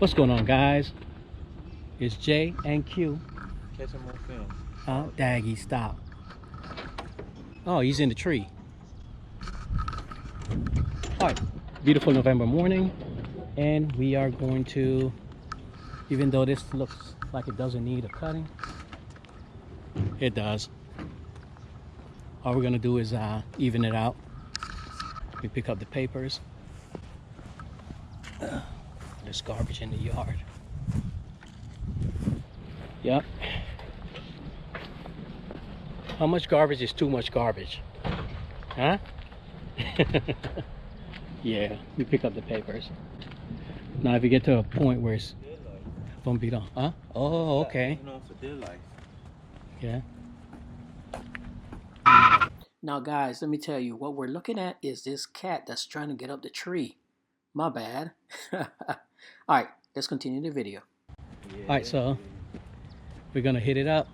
What's going on, guys? It's J and Q. Catch him on film. Daggy, stop. Oh, he's in the tree. All right, beautiful November morning, and we are going to, even though this looks like it doesn't need a cutting, it does. All we're gonna do is even it out. We pick up the papers. There's garbage in the yard. Yep. How much garbage is too much garbage? Huh? Yeah, we pick up the papers. Now if you get to a point where it's bumpy on, huh? Oh, okay. Yeah. Now guys, let me tell you, what we're looking at is this cat that's trying to get up the tree. My bad. Alright, let's continue the video. Alright, so we're gonna hit it up.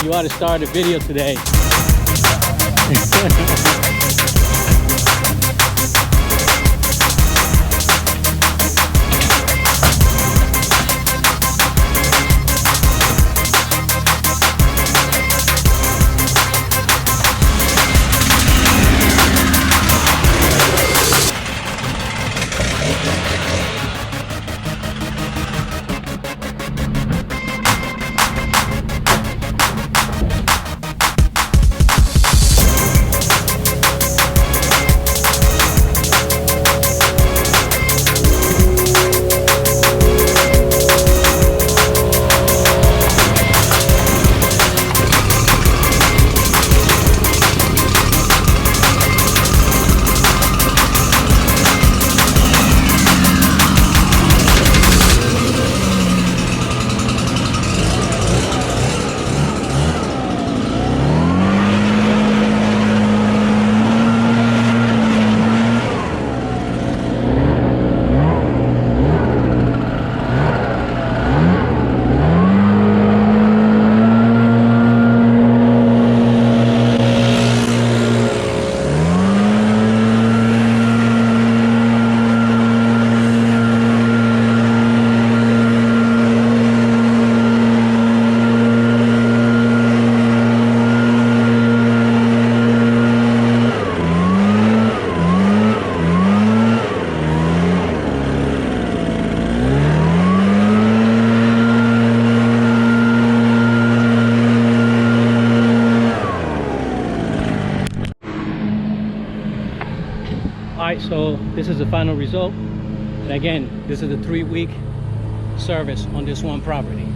You ought to start a video today. Alright, so this is the final result. And again, this is a 3-week service on this one property.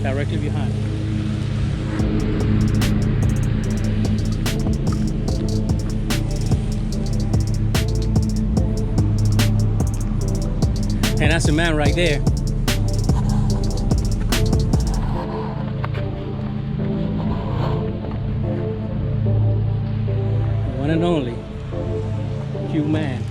Directly behind. And that's the man right there. One and only. Hugh Man.